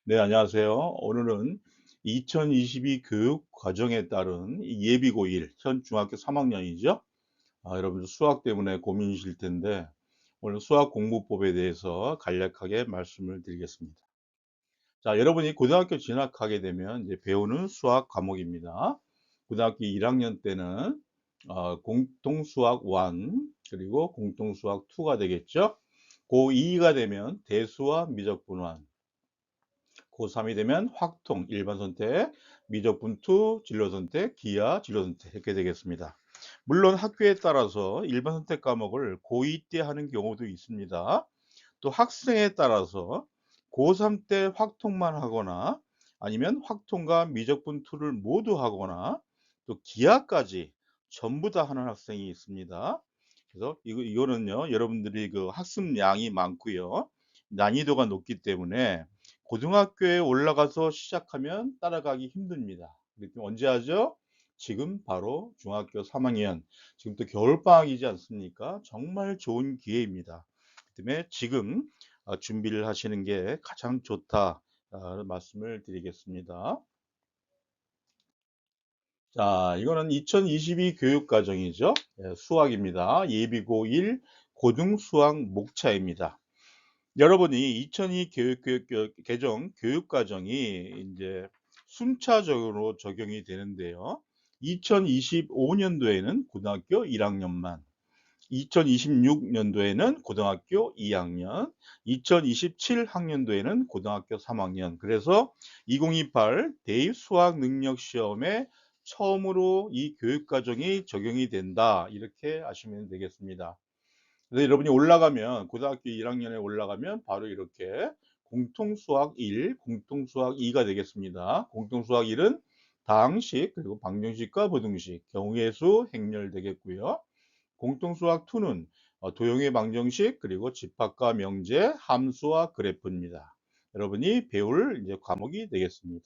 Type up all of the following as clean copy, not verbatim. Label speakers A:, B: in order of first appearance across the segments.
A: 네, 안녕하세요. 오늘은 2022 교육 과정에 따른 이 예비고 1, 현 중학교 3학년이죠. 여러분들 수학 때문에 고민이실 텐데 오늘 수학 공부법에 대해서 간략하게 말씀을 드리겠습니다. 자, 여러분이 고등학교 진학하게 되면 이제 배우는 수학 과목입니다. 고등학교 1학년 때는 공통수학 1 그리고 공통수학 2가 되겠죠. 고2가 되면 대수와 미적분환, 고3이 되면 확통, 일반 선택, 미적 분투, 진로 선택, 기하, 진로 선택 이렇게 되겠습니다. 물론 학교에 따라서 일반 선택 과목을 고2 때 하는 경우도 있습니다. 또 학생에 따라서 고3 때 확통만 하거나 아니면 확통과 미적 분투를 모두 하거나 또 기하까지 전부 다 하는 학생이 있습니다. 그래서 이거는요, 여러분들이 그 학습량이 많고요. 난이도가 높기 때문에 고등학교에 올라가서 시작하면 따라가기 힘듭니다. 그렇게 언제 하죠? 지금 바로 중학교 3학년, 지금 또 겨울방학이지 않습니까? 정말 좋은 기회입니다. 그 때문에 지금 준비를 하시는 게 가장 좋다 말씀을 드리겠습니다. 자, 이거는 2022 교육과정이죠. 예, 수학입니다. 예비고 1 고등수학 목차입니다. 여러분이 2002 개정 교육과정이 이제 순차적으로 적용이 되는데요. 2025년도에는 고등학교 1학년만, 2026년도에는 고등학교 2학년, 2027학년도에는 고등학교 3학년. 그래서 2028 대입 수학 능력 시험에 처음으로 이 교육 과정이 적용이 된다. 이렇게 아시면 되겠습니다. 그래서 여러분이 올라가면 고등학교 1학년에 올라가면 바로 이렇게 공통수학 1, 공통수학 2가 되겠습니다. 공통수학 1은 다항식 그리고 방정식과 부등식, 경우의 수, 행렬 되겠고요. 공통수학 2는 도형의 방정식 그리고 집합과 명제, 함수와 그래프입니다. 여러분이 배울 이제 과목이 되겠습니다.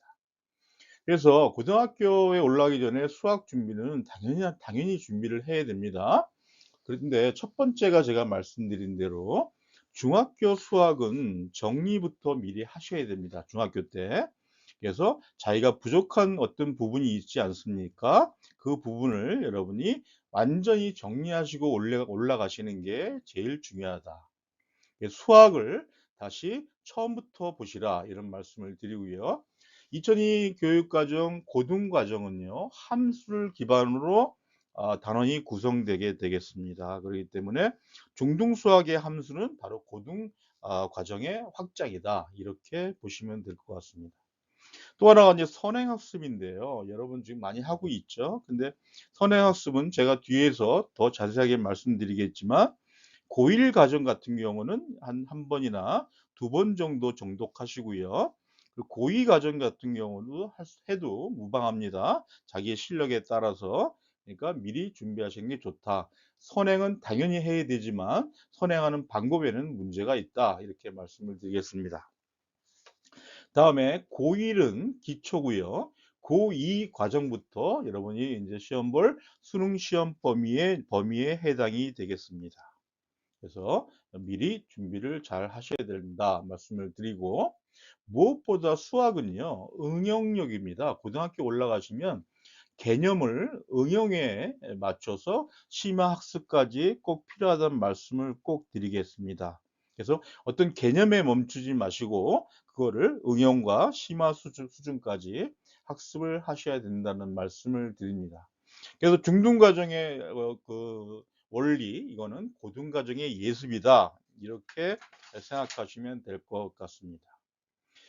A: 그래서 고등학교에 올라가기 전에 수학 준비는 당연히 준비를 해야 됩니다. 그런데 첫 번째가 제가 말씀드린 대로 중학교 수학은 정리부터 미리 하셔야 됩니다. 중학교 때. 그래서 자기가 부족한 어떤 부분이 있지 않습니까? 그 부분을 여러분이 완전히 정리하시고 올라가시는 게 제일 중요하다. 수학을 다시 처음부터 보시라 이런 말씀을 드리고요. 2002 교육과정 고등과정은요. 함수를 기반으로 단원이 구성되게 되겠습니다. 그렇기 때문에 중등수학의 함수는 바로 고등 과정의 확장이다. 이렇게 보시면 될 것 같습니다. 또 하나가 이제 선행학습인데요. 여러분 지금 많이 하고 있죠. 근데 선행학습은 제가 뒤에서 더 자세하게 말씀드리겠지만 고1 과정 같은 경우는 한 번이나 두 번 정도 정독하시고요. 고2 과정 같은 경우도 해도 무방합니다. 자기의 실력에 따라서. 그러니까 미리 준비하시는 게 좋다. 선행은 당연히 해야 되지만 선행하는 방법에는 문제가 있다. 이렇게 말씀을 드리겠습니다. 다음에 고1은 기초고요. 고2 과정부터 여러분이 이제 시험 볼 수능 시험 범위에 해당이 되겠습니다. 그래서 미리 준비를 잘 하셔야 된다 말씀을 드리고 무엇보다 수학은요 응용력입니다. 고등학교 올라가시면 개념을 응용에 맞춰서 심화 학습까지 꼭 필요하다는 말씀을 꼭 드리겠습니다. 그래서 어떤 개념에 멈추지 마시고 그거를 응용과 심화 수준까지 학습을 하셔야 된다는 말씀을 드립니다. 그래서 중등 과정의 그 원리 이거는 고등 과정의 예습이다. 이렇게 생각하시면 될 것 같습니다.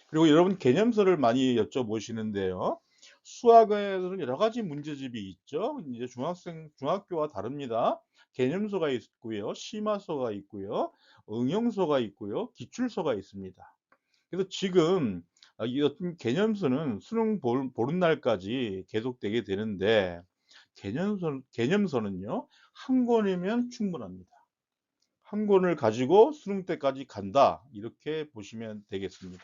A: 그리고 여러분 개념서를 많이 여쭤보시는데요. 수학에서는 여러 가지 문제집이 있죠. 이제 중학교와 다릅니다. 개념서가 있고요. 심화서가 있고요. 응용서가 있고요. 기출서가 있습니다. 그래서 지금 이 어떤 개념서는 수능 보는 날까지 계속되게 되는데 개념서는요. 한 권이면 충분합니다. 한 권을 가지고 수능 때까지 간다. 이렇게 보시면 되겠습니다.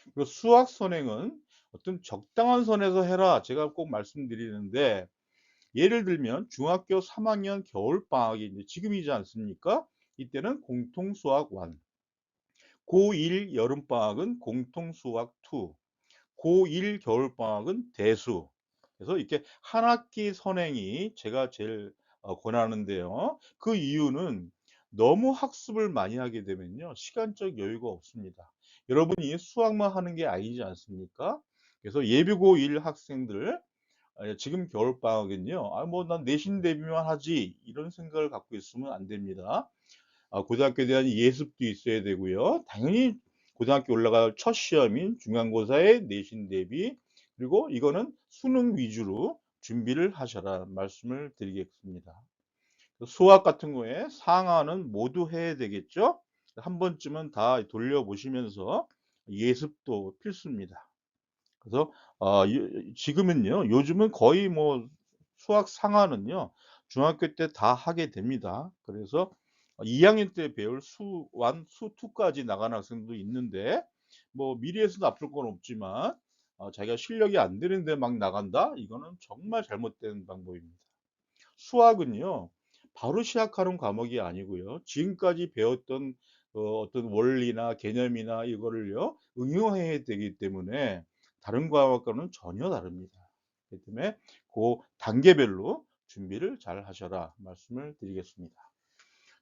A: 그리고 수학 선행은 어떤 적당한 선에서 해라. 제가 꼭 말씀드리는데 예를 들면 중학교 3학년 겨울방학이 이제 지금이지 않습니까? 이때는 공통 수학 1, 고1 여름방학은 공통수학 2, 고1 겨울방학은 대수. 그래서 이렇게 한 학기 선행이 제가 제일 권하는데요. 그 이유는 너무 학습을 많이 하게 되면요, 시간적 여유가 없습니다. 여러분이 수학만 하는 게 아니지 않습니까? 그래서 예비고 1 학생들, 지금 겨울방학은요, '아 뭐 난 내신 대비만 하지.' 이런 생각을 갖고 있으면 안 됩니다. 고등학교에 대한 예습도 있어야 되고요. 당연히 고등학교 올라갈 첫 시험인 중간고사의 내신 대비, 그리고 이거는 수능 위주로 준비를 하셔라 말씀을 드리겠습니다. 수학 같은 거에 상하는 모두 해야 되겠죠. 한 번쯤은 다 돌려보시면서 예습도 필수입니다. 그래서 지금은요, 요즘은 거의 뭐 수학 상하는요, 중학교 때 다 하게 됩니다. 그래서 2학년 때 배울 수 1, 수 2 까지 나가는 학생도 있는데, 뭐 미리해서 나쁠 건 없지만 자기가 실력이 안 되는데 막 나간다? 이거는 정말 잘못된 방법입니다. 수학은요, 바로 시작하는 과목이 아니고요, 지금까지 배웠던 어떤 원리나 개념이나 이거를요, 응용해야 되기 때문에 다른 과목과는 전혀 다릅니다. 그렇기 때문에 그 단계별로 준비를 잘 하셔라 말씀을 드리겠습니다.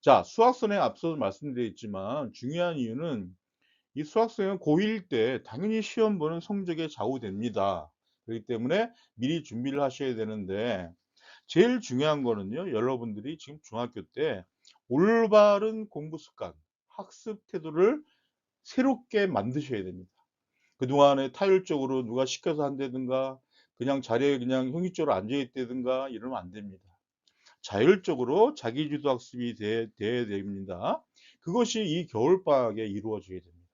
A: 자, 수학선에 앞서서 말씀드렸지만 중요한 이유는, 이 수학생은 고1 때 당연히 시험 보는 성적에 좌우됩니다. 그렇기 때문에 미리 준비를 하셔야 되는데, 제일 중요한 거는요, 여러분들이 지금 중학교 때 올바른 공부 습관, 학습 태도를 새롭게 만드셔야 됩니다. 그동안에 타율적으로 누가 시켜서 한다든가, 그냥 자리에 그냥 형식적으로 앉아 있다든가 이러면 안 됩니다. 자율적으로 자기주도 학습이 돼야 됩니다. 그것이 이 겨울방학에 이루어져야 됩니다.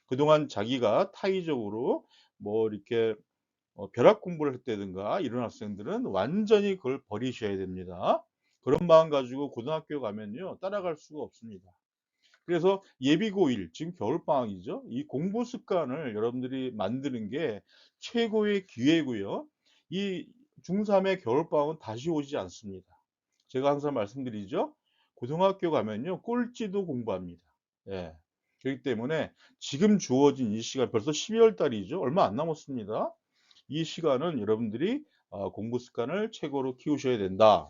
A: 그동안 자기가 타의적으로 뭐 이렇게 벼락 공부를 했다든가 이런 학생들은 완전히 그걸 버리셔야 됩니다. 그런 마음 가지고 고등학교 가면요, 따라갈 수가 없습니다. 그래서 예비고1, 지금 겨울방학이죠. 이 공부 습관을 여러분들이 만드는 게 최고의 기회고요. 이 중3의 겨울방학은 다시 오지 않습니다. 제가 항상 말씀드리죠. 고등학교 가면요, 꼴찌도 공부합니다. 예. 그렇기 때문에 지금 주어진 이 시간, 벌써 12월 달이죠. 얼마 안 남았습니다. 이 시간은 여러분들이 공부 습관을 최고로 키우셔야 된다.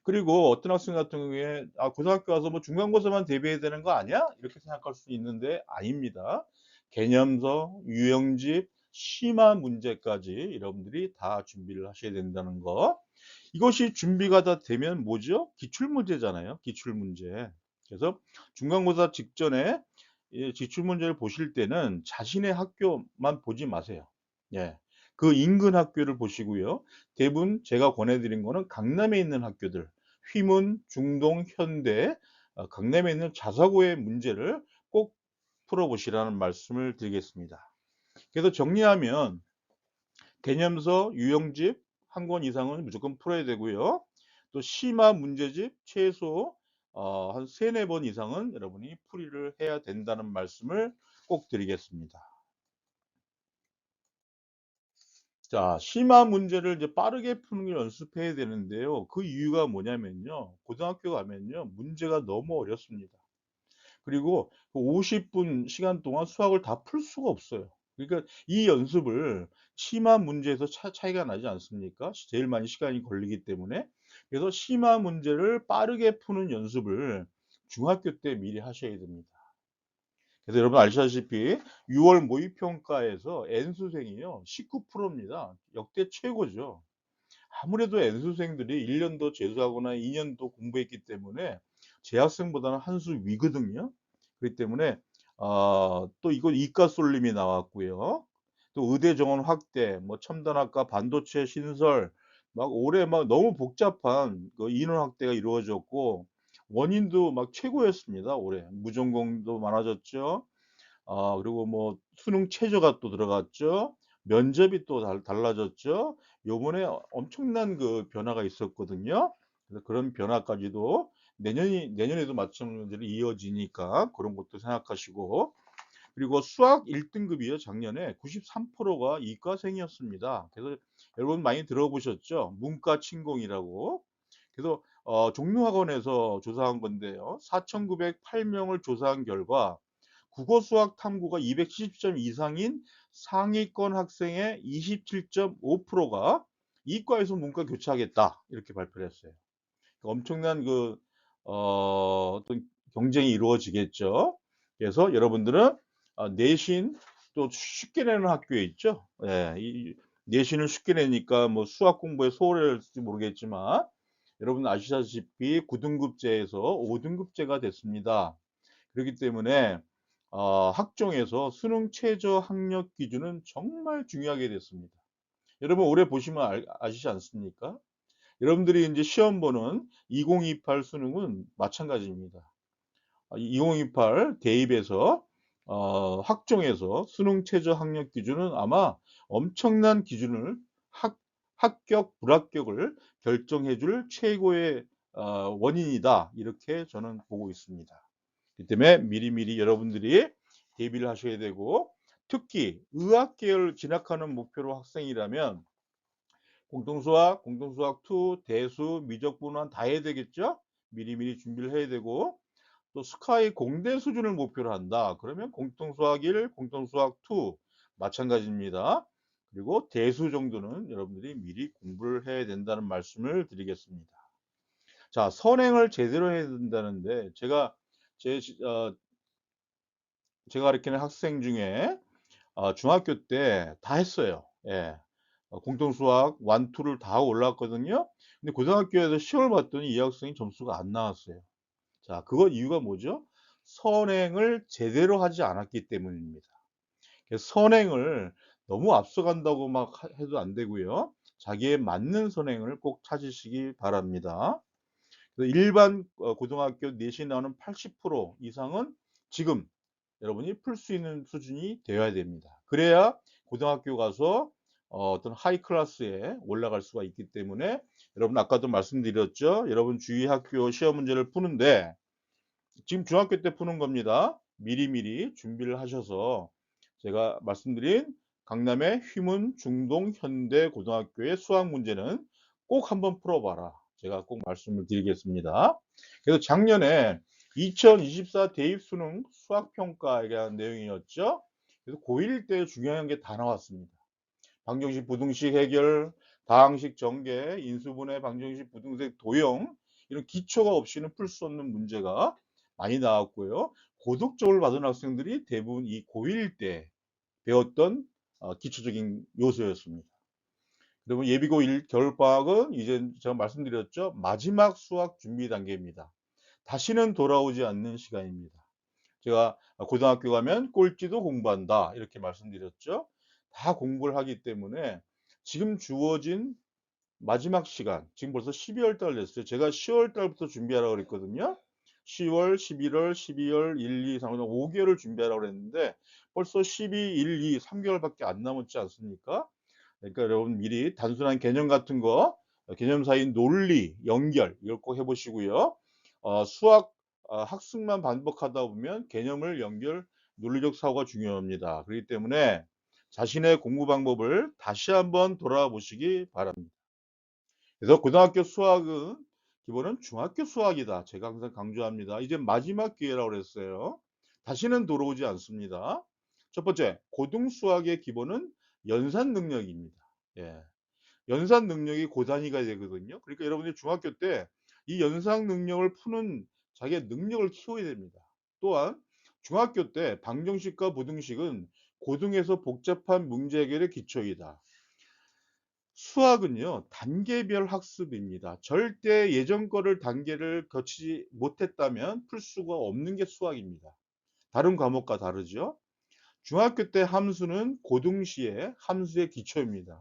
A: 그리고 어떤 학생 같은 경우에 '아 고등학교 와서 뭐 중간고사만 대비해야 되는 거 아니야?' 이렇게 생각할 수 있는데 아닙니다. 개념서, 유형집, 심화 문제까지 여러분들이 다 준비를 하셔야 된다는 거. 이것이 준비가 다 되면 뭐죠? 기출문제잖아요, 기출문제. 그래서 중간고사 직전에 기출문제를 보실 때는 자신의 학교만 보지 마세요. 예. 그 인근 학교를 보시고요. 대부분 제가 권해 드린 거는 강남에 있는 학교들, 휘문, 중동, 현대, 강남에 있는 자사고의 문제를 꼭 풀어 보시라는 말씀을 드리겠습니다. 그래서 정리하면 개념서, 유형집 한 권 이상은 무조건 풀어야 되고요. 또 심화 문제집 최소 한 3-4번 이상은 여러분이 풀이를 해야 된다는 말씀을 꼭 드리겠습니다. 자, 심화 문제를 이제 빠르게 푸는 걸 연습해야 되는데요. 그 이유가 뭐냐면요, 고등학교 가면요, 문제가 너무 어렵습니다. 그리고 그 50분 시간 동안 수학을 다 풀 수가 없어요. 그러니까 이 연습을, 심화 문제에서 차이가 나지 않습니까? 제일 많이 시간이 걸리기 때문에. 그래서 심화 문제를 빠르게 푸는 연습을 중학교 때 미리 하셔야 됩니다. 그래서 여러분 아시다시피 6월 모의평가에서 N수생이요, 19%입니다. 역대 최고죠. 아무래도 N수생들이 1 년도 재수하거나 2 년도 공부했기 때문에 재학생보다는 한 수 위거든요. 그렇기 때문에 또 이거 이과 쏠림이 나왔고요. 또 의대 정원 확대, 뭐 첨단학과 반도체 신설, 막 올해 막 너무 복잡한 그 인원 확대가 이루어졌고, 원인도 막 최고였습니다 올해. 무전공도 많아졌죠. 그리고 뭐 수능 최저가 또 들어갔죠. 면접이 또 달라졌죠. 요번에 엄청난 그 변화가 있었거든요. 그래서 그런 변화까지도 내년에도 마찬가지로 이어지니까 그런 것도 생각하시고, 그리고 수학 1 등급이요, 작년에 93%가 이과생이었습니다. 그래서 여러분 많이 들어보셨죠? 문과 침공이라고. 그래서 종로학원에서 조사한 건데요. 4,908 명을 조사한 결과 국어 수학 탐구가 270점 이상인 상위권 학생의 27.5%가 이과에서 문과 교체하겠다 이렇게 발표를 했어요. 엄청난 어떤 경쟁이 이루어지겠죠. 그래서 여러분들은 내신 또 쉽게 내는 학교에 있죠. 예. 이 내신을 쉽게 내니까 뭐 수학 공부에 소홀했을지 모르겠지만 여러분 아시다시피 9등급제에서 5등급제가 됐습니다. 그렇기 때문에 학종에서 수능 최저 학력 기준은 정말 중요하게 됐습니다. 여러분 올해 보시면 아시지 않습니까? 여러분들이 인제 시험 보는 2028 수능은 마찬가지입니다. 2028 대입에서 학종에서 수능 최저 학력 기준은 아마 엄청난 기준을 합 합격, 불합격을 결정해 줄 최고의 원인이다. 이렇게 저는 보고 있습니다. 그렇기 때문에 미리미리 여러분들이 대비를 하셔야 되고 특히 의학 계열 진학하는 목표로 학생이라면 공통수학, 공통수학 2, 대수, 미적분원 다 해야 되겠죠? 미리미리 준비를 해야 되고 또 스카이 공대 수준을 목표로 한다. 그러면 공통수학 1, 공통수학 2 마찬가지입니다. 그리고 대수 정도는 여러분들이 미리 공부를 해야 된다는 말씀을 드리겠습니다. 자, 선행을 제대로 해야 된다는데 제 시 어 제가 가르치는 학생 중에 중학교 때 다 했어요. 예. 공통수학 1, 2를 다 올라왔거든요. 근데 고등학교에서 시험을 봤더니 이 학생이 점수가 안 나왔어요. 자, 그거 이유가 뭐죠? 선행을 제대로 하지 않았기 때문입니다. 그래서 선행을 너무 앞서간다고 막 해도 안 되고요. 자기에 맞는 선행을 꼭 찾으시기 바랍니다. 그래서 일반 고등학교 내신 나오는 80% 이상은 지금 여러분이 풀 수 있는 수준이 되어야 됩니다. 그래야 고등학교 가서 어떤 하이 클래스에 올라갈 수가 있기 때문에 여러분 아까도 말씀드렸죠. 여러분 주위 학교 시험 문제를 푸는데 지금 중학교 때 푸는 겁니다. 미리미리 준비를 하셔서 제가 말씀드린 강남의 휘문, 중동, 현대 고등학교의 수학 문제는 꼭 한번 풀어봐라. 제가 꼭 말씀을 드리겠습니다. 그래서 작년에 2024 대입 수능 수학 평가에 대한 내용이었죠. 그래서 고1 때 중요한 게 다 나왔습니다. 방정식, 부등식 해결, 다항식 전개, 인수분해, 방정식, 부등식 도형 이런 기초가 없이는 풀 수 없는 문제가 많이 나왔고요. 고득점을 받은 학생들이 대부분 이 고1 때 배웠던 기초적인 요소였습니다. 그리고 예비고 1 겨울방학은 이제 제가 말씀드렸죠. 마지막 수학 준비 단계입니다. 다시는 돌아오지 않는 시간입니다. 제가 고등학교 가면 꼴찌도 공부한다 이렇게 말씀드렸죠. 다 공부를 하기 때문에 지금 주어진 마지막 시간 지금 벌써 12월 달 됐어요. 제가 10월 달부터 준비하라고 그랬거든요. 10월, 11월, 12월, 1, 2, 3, 5개월을 준비하라고 그랬는데 벌써 12, 1, 2, 3개월밖에 안 남았지 않습니까? 그러니까 여러분 미리 단순한 개념 같은 거 개념 사이인 논리, 연결 이걸 꼭 해 보시고요. 수학 학습만 반복하다 보면 개념을 연결 논리적 사고가 중요합니다. 그렇기 때문에 자신의 공부 방법을 다시 한번 돌아보시기 바랍니다. 그래서 고등학교 수학은 기본은 중학교 수학이다. 제가 항상 강조합니다. 이제 마지막 기회라고 그랬어요. 다시는 돌아오지 않습니다. 첫 번째, 고등 수학의 기본은 연산 능력입니다. 예. 연산 능력이 고단위가 되거든요. 그러니까 여러분들이 중학교 때 이 연산 능력을 푸는 자기의 능력을 키워야 됩니다. 또한 중학교 때 방정식과 부등식은 고등에서 복잡한 문제 해결의 기초이다. 수학은요, 단계별 학습입니다. 절대 예전 거를 단계를 거치지 못했다면 풀 수가 없는 게 수학입니다. 다른 과목과 다르죠. 중학교 때 함수는 고등시의 함수의 기초입니다.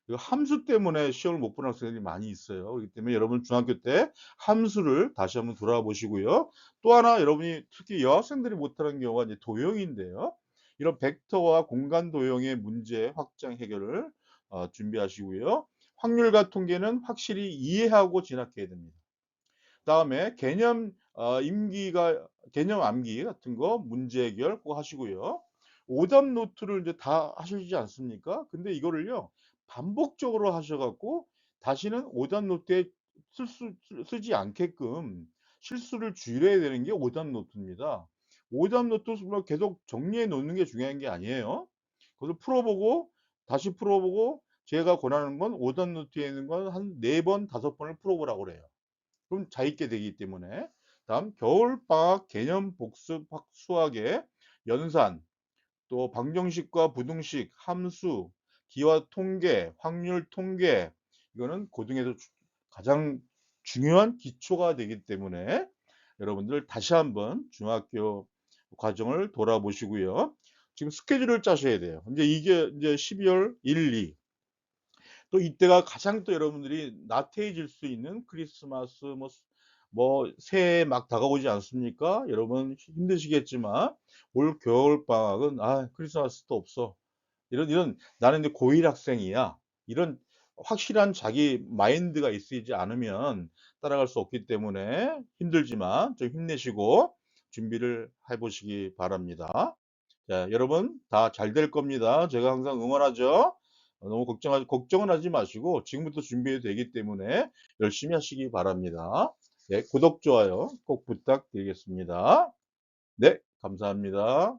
A: 그 함수 때문에 시험을 못 보는 학생들이 많이 있어요. 그렇기 때문에 여러분 중학교 때 함수를 다시 한번 돌아보시고요. 또 하나 여러분이 특히 여학생들이 못하는 경우가 이제 도형인데요. 이런 벡터와 공간 도형의 문제 확장 해결을 준비하시고요. 확률과 통계는 확실히 이해하고 진학해야 됩니다. 그다음에 개념 암기 같은 거 문제 해결 꼭 하시고요. 오답 노트를 이제 다 하시지 않습니까? 근데 이거를요. 반복적으로 하셔 갖고 다시는 오답 노트에 쓰지 않게끔 실수를 줄여야 되는 게 오답 노트입니다. 오답 노트 뭐 계속 정리해 놓는 게 중요한 게 아니에요. 그것을 풀어보고 다시 풀어보고 제가 권하는 건 오답 노트에 있는 건 한 4번 5 번을 풀어보라고 그래요. 그럼 자 있게 되기 때문에. 다음 겨울방학 개념 복습 수학의 연산, 또 방정식과 부등식, 함수, 기하 통계, 확률 통계, 이거는 고등에서 가장 중요한 기초가 되기 때문에 여러분들 다시 한번 중학교 과정을 돌아보시고요. 지금 스케줄을 짜셔야 돼요. 이제 이게 이제 12월 1, 2. 또 이때가 가장 또 여러분들이 나태해질 수 있는 크리스마스 새해 막 다가오지 않습니까? 여러분 힘드시겠지만 올 겨울 방학은 '아 크리스마스도 없어.' 이런 '나는 이제 고1 학생이야.' 이런 확실한 자기 마인드가 있으지 않으면 따라갈 수 없기 때문에 힘들지만 좀 힘내시고 준비를 해 보시기 바랍니다. 자, 여러분 다 잘 될 겁니다. 제가 항상 응원하죠. 너무 걱정은 하지 마시고 지금부터 준비해도 되기 때문에 열심히 하시기 바랍니다. 네, 구독, 좋아요 꼭 부탁드리겠습니다. 네, 감사합니다.